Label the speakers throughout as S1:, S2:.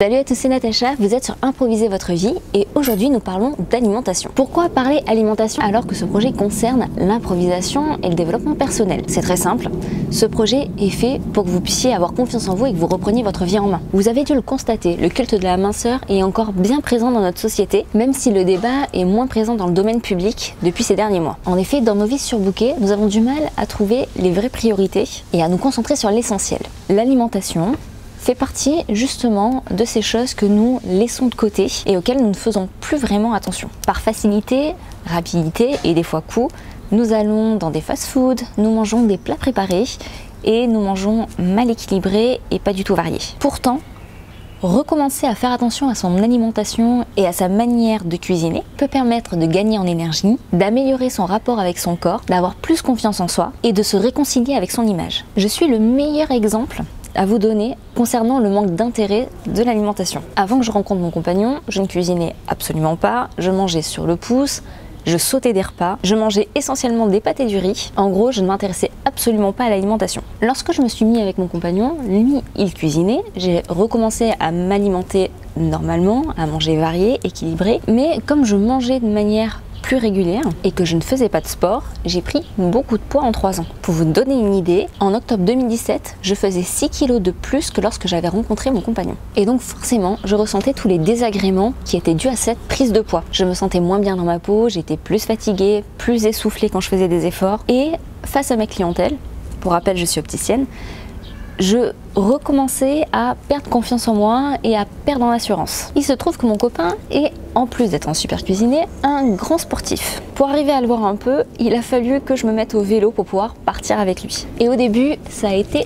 S1: Salut à tous, c'est Natacha, vous êtes sur Improviser votre vie et aujourd'hui nous parlons d'alimentation. Pourquoi parler alimentation alors que ce projet concerne l'improvisation et le développement personnel? C'est très simple, ce projet est fait pour que vous puissiez avoir confiance en vous et que vous repreniez votre vie en main. Vous avez dû le constater, le culte de la minceur est encore bien présent dans notre société, même si le débat est moins présent dans le domaine public depuis ces derniers mois. En effet, dans nos vies surbookées, nous avons du mal à trouver les vraies priorités et à nous concentrer sur l'essentiel. L'alimentation fait partie justement de ces choses que nous laissons de côté et auxquelles nous ne faisons plus vraiment attention. Par facilité, rapidité et des fois coût, nous allons dans des fast-foods, nous mangeons des plats préparés et nous mangeons mal équilibrés et pas du tout variés. Pourtant, recommencer à faire attention à son alimentation et à sa manière de cuisiner peut permettre de gagner en énergie, d'améliorer son rapport avec son corps, d'avoir plus confiance en soi et de se réconcilier avec son image. Je suis le meilleur exemple à vous donner concernant le manque d'intérêt de l'alimentation. Avant que je rencontre mon compagnon, je ne cuisinais absolument pas, je mangeais sur le pouce, je sautais des repas, je mangeais essentiellement des pâtes et du riz. En gros, je ne m'intéressais absolument pas à l'alimentation. Lorsque je me suis mis avec mon compagnon, lui, il cuisinait, j'ai recommencé à m'alimenter normalement, à manger varié, équilibré, mais comme je mangeais de manière plus régulière et que je ne faisais pas de sport, j'ai pris beaucoup de poids en 3 ans. Pour vous donner une idée, en octobre 2017, je faisais 6 kilos de plus que lorsque j'avais rencontré mon compagnon. Et donc forcément, je ressentais tous les désagréments qui étaient dus à cette prise de poids. Je me sentais moins bien dans ma peau, j'étais plus fatiguée, plus essoufflée quand je faisais des efforts. Et face à ma clientèle, pour rappel, je suis opticienne, je recommençais à perdre confiance en moi et à perdre en assurance. Il se trouve que mon copain est, en plus d'être un super cuisinier, un grand sportif. Pour arriver à le voir un peu, il a fallu que je me mette au vélo pour pouvoir partir avec lui. Et au début, ça a été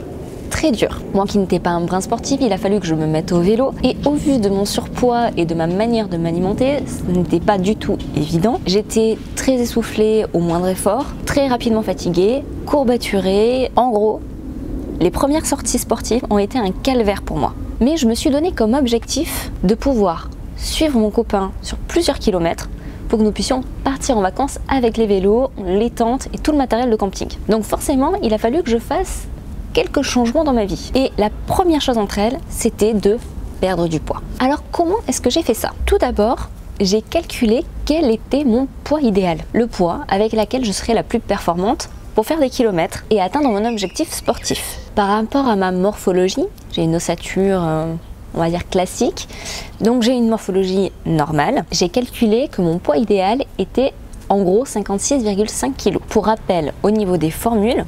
S1: très dur. Moi qui n'étais pas un brin sportif, il a fallu que je me mette au vélo et au vu de mon surpoids et de ma manière de m'alimenter, ce n'était pas du tout évident. J'étais très essoufflée au moindre effort, très rapidement fatiguée, courbaturée, en gros. Les premières sorties sportives ont été un calvaire pour moi. Mais je me suis donné comme objectif de pouvoir suivre mon copain sur plusieurs kilomètres pour que nous puissions partir en vacances avec les vélos, les tentes et tout le matériel de camping. Donc forcément, il a fallu que je fasse quelques changements dans ma vie. Et la première chose entre elles, c'était de perdre du poids. Alors comment est-ce que j'ai fait ça? Tout d'abord, j'ai calculé quel était mon poids idéal. Le poids avec lequel je serais la plus performante pour faire des kilomètres et atteindre mon objectif sportif. Par rapport à ma morphologie, j'ai une ossature, on va dire classique, donc j'ai une morphologie normale. J'ai calculé que mon poids idéal était en gros 56,5 kg. Pour rappel, au niveau des formules,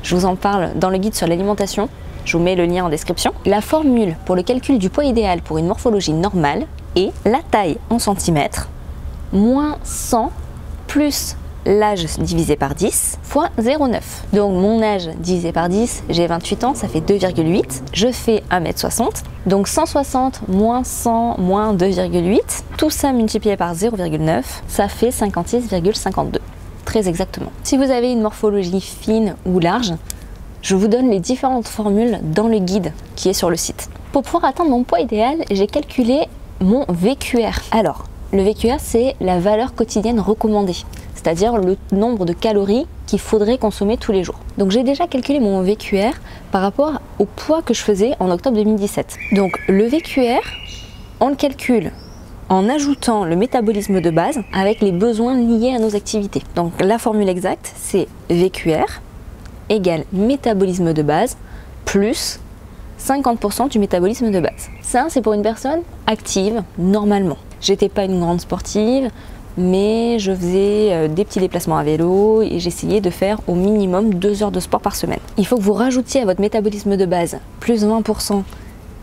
S1: je vous en parle dans le guide sur l'alimentation, je vous mets le lien en description. La formule pour le calcul du poids idéal pour une morphologie normale est la taille en centimètres moins 100 plus l'âge divisé par 10 fois 0,9. Donc mon âge divisé par 10, j'ai 28 ans, ça fait 2,8. Je fais 1m60. Donc 160 moins 100 moins 2,8. Tout ça multiplié par 0,9, ça fait 56,52. Très exactement. Si vous avez une morphologie fine ou large, je vous donne les différentes formules dans le guide qui est sur le site. Pour pouvoir atteindre mon poids idéal, j'ai calculé mon VQR. Alors, le VQR, c'est la valeur quotidienne recommandée, c'est-à-dire le nombre de calories qu'il faudrait consommer tous les jours. Donc j'ai déjà calculé mon VQR par rapport au poids que je faisais en octobre 2017. Donc le VQR, on le calcule en ajoutant le métabolisme de base avec les besoins liés à nos activités. Donc la formule exacte, c'est VQR égale métabolisme de base plus 50% du métabolisme de base. Ça, c'est pour une personne active normalement. J'étais pas une grande sportive, mais je faisais des petits déplacements à vélo et j'essayais de faire au minimum 2 heures de sport par semaine. Il faut que vous rajoutiez à votre métabolisme de base plus 20%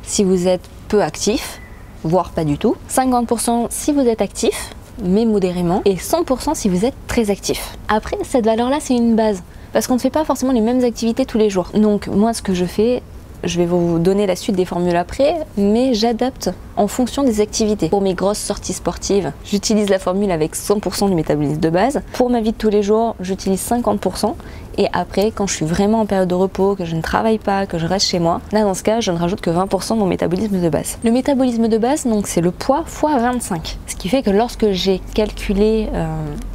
S1: si vous êtes peu actif, voire pas du tout, 50% si vous êtes actif, mais modérément, et 100% si vous êtes très actif. Après, cette valeur-là, c'est une base, parce qu'on ne fait pas forcément les mêmes activités tous les jours. Donc moi, ce que je fais, je vais vous donner la suite des formules après, mais j'adapte en fonction des activités. Pour mes grosses sorties sportives, j'utilise la formule avec 100% du métabolisme de base. Pour ma vie de tous les jours, j'utilise 50%. Et après, quand je suis vraiment en période de repos, que je ne travaille pas, que je reste chez moi, là dans ce cas, je ne rajoute que 20% de mon métabolisme de base. Le métabolisme de base, donc c'est le poids fois 25. Ce qui fait que lorsque j'ai calculé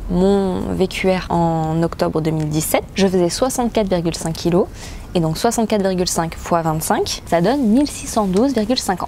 S1: mon VQR en octobre 2017, je faisais 64,5 kg. Et donc 64,5 fois 25, ça donne 1612,50.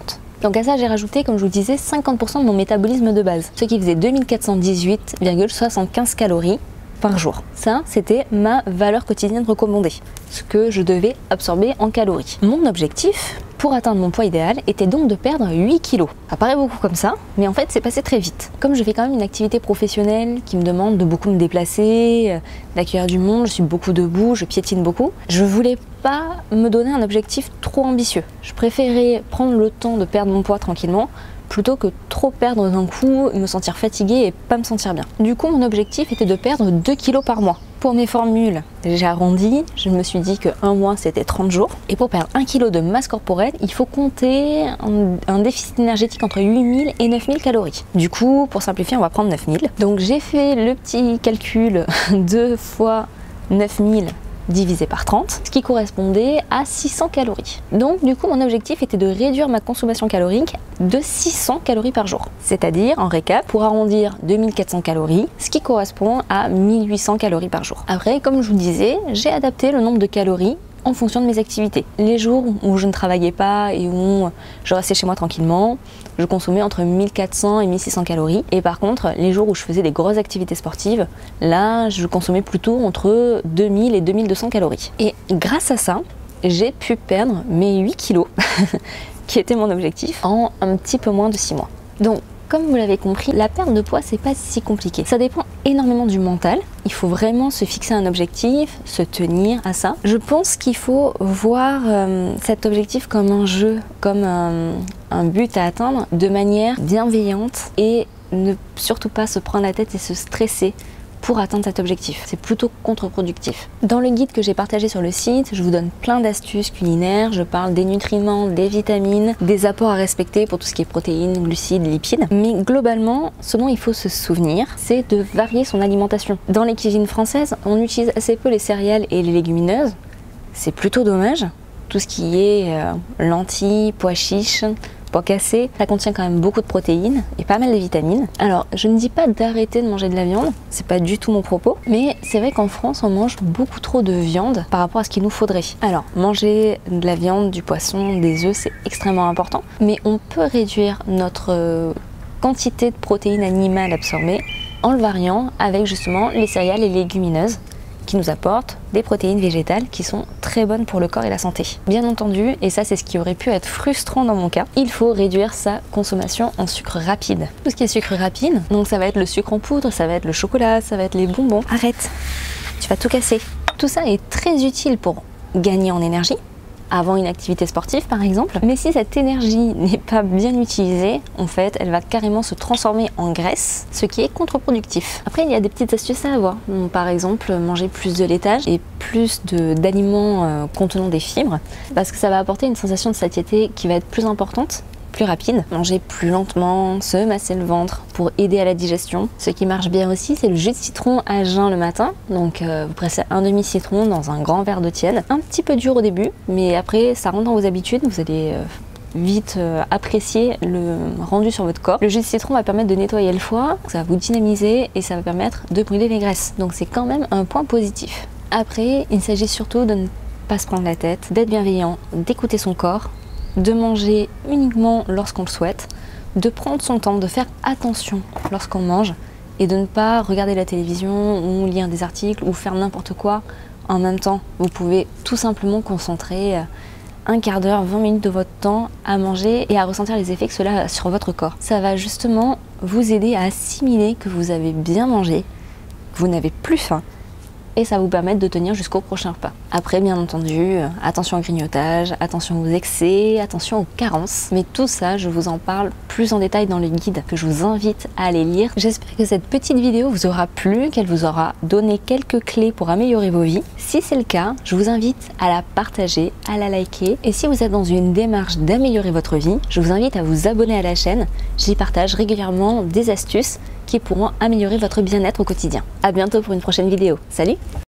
S1: Donc à ça j'ai rajouté, comme je vous disais, 50% de mon métabolisme de base, ce qui faisait 2418,75 calories par jour. Ça, c'était ma valeur quotidienne recommandée, ce que je devais absorber en calories. Mon objectif pour atteindre mon poids idéal était donc de perdre 8 kilos. Ça paraît beaucoup comme ça, mais en fait c'est passé très vite. Comme je fais quand même une activité professionnelle qui me demande de beaucoup me déplacer, d'accueillir du monde, je suis beaucoup debout, je piétine beaucoup, je voulais pas me donner un objectif trop ambitieux. Je préférais prendre le temps de perdre mon poids tranquillement plutôt que trop perdre d'un coup, me sentir fatiguée et pas me sentir bien. Du coup, mon objectif était de perdre 2 kilos par mois. Pour mes formules, j'ai arrondi, je me suis dit que un mois c'était 30 jours. Et pour perdre 1 kg de masse corporelle, il faut compter un déficit énergétique entre 8000 et 9000 calories. Du coup, pour simplifier, on va prendre 9000. Donc j'ai fait le petit calcul 2 fois 9000 divisé par 30, ce qui correspondait à 600 calories. Donc du coup mon objectif était de réduire ma consommation calorique de 600 calories par jour. C'est-à-dire, en récap, pour arrondir 2400 calories, ce qui correspond à 1800 calories par jour. Après, comme je vous disais, j'ai adapté le nombre de calories en fonction de mes activités. Les jours où je ne travaillais pas et où je restais chez moi tranquillement, je consommais entre 1400 et 1600 calories. Et par contre, les jours où je faisais des grosses activités sportives, là, je consommais plutôt entre 2000 et 2200 calories. Et grâce à ça, j'ai pu perdre mes 8 kilos, qui était mon objectif, en un petit peu moins de 6 mois. Donc, comme vous l'avez compris, la perte de poids, c'est pas si compliqué. Ça dépend énormément du mental. Il faut vraiment se fixer un objectif, se tenir à ça. Je pense qu'il faut voir cet objectif comme un jeu, comme un but à atteindre de manière bienveillante et ne surtout pas se prendre la tête et se stresser pour atteindre cet objectif. C'est plutôt contre-productif. Dans le guide que j'ai partagé sur le site, je vous donne plein d'astuces culinaires, je parle des nutriments, des vitamines, des apports à respecter pour tout ce qui est protéines, glucides, lipides. Mais globalement, ce dont il faut se souvenir, c'est de varier son alimentation. Dans les cuisines françaises, on utilise assez peu les céréales et les légumineuses. C'est plutôt dommage. Tout ce qui est lentilles, pois chiches, pois cassés, ça contient quand même beaucoup de protéines et pas mal de vitamines. Alors, je ne dis pas d'arrêter de manger de la viande, c'est pas du tout mon propos, mais c'est vrai qu'en France, on mange beaucoup trop de viande par rapport à ce qu'il nous faudrait. Alors, manger de la viande, du poisson, des œufs, c'est extrêmement important, mais on peut réduire notre quantité de protéines animales absorbées en le variant avec justement les céréales et les légumineuses, qui nous apportent des protéines végétales qui sont très bonnes pour le corps et la santé. Bien entendu, et ça c'est ce qui aurait pu être frustrant dans mon cas, il faut réduire sa consommation en sucre rapide. Tout ce qui est sucre rapide, donc ça va être le sucre en poudre, ça va être le chocolat, ça va être les bonbons. Arrête, tu vas tout casser. Tout ça est très utile pour gagner en énergie, avant une activité sportive par exemple, mais si cette énergie n'est pas bien utilisée, en fait elle va carrément se transformer en graisse, ce qui est contre-productif. Après il y a des petites astuces à avoir, par exemple manger plus de laitage et plus d'aliments contenant des fibres, parce que ça va apporter une sensation de satiété qui va être plus importante, plus rapide. Manger plus lentement, se masser le ventre pour aider à la digestion. Ce qui marche bien aussi, c'est le jus de citron à jeun le matin. Donc vous pressez un demi-citron dans un grand verre d'eau tiède. Un petit peu dur au début, mais après ça rentre dans vos habitudes. Vous allez vite apprécier le rendu sur votre corps. Le jus de citron va permettre de nettoyer le foie, ça va vous dynamiser et ça va permettre de brûler les graisses. Donc c'est quand même un point positif. Après, il s'agit surtout de ne pas se prendre la tête, d'être bienveillant, d'écouter son corps, de manger uniquement lorsqu'on le souhaite, de prendre son temps, de faire attention lorsqu'on mange et de ne pas regarder la télévision ou lire des articles ou faire n'importe quoi en même temps. Vous pouvez tout simplement concentrer un quart d'heure, 20 minutes de votre temps à manger et à ressentir les effets que cela a sur votre corps. Ça va justement vous aider à assimiler que vous avez bien mangé, que vous n'avez plus faim, et ça vous permet de tenir jusqu'au prochain repas. Après, bien entendu, attention au grignotage, attention aux excès, attention aux carences. Mais tout ça, je vous en parle plus en détail dans le guide que je vous invite à aller lire. J'espère que cette petite vidéo vous aura plu, qu'elle vous aura donné quelques clés pour améliorer vos vies. Si c'est le cas, je vous invite à la partager, à la liker. Et si vous êtes dans une démarche d'améliorer votre vie, je vous invite à vous abonner à la chaîne. J'y partage régulièrement des astuces qui pourront améliorer votre bien-être au quotidien. À bientôt pour une prochaine vidéo. Salut!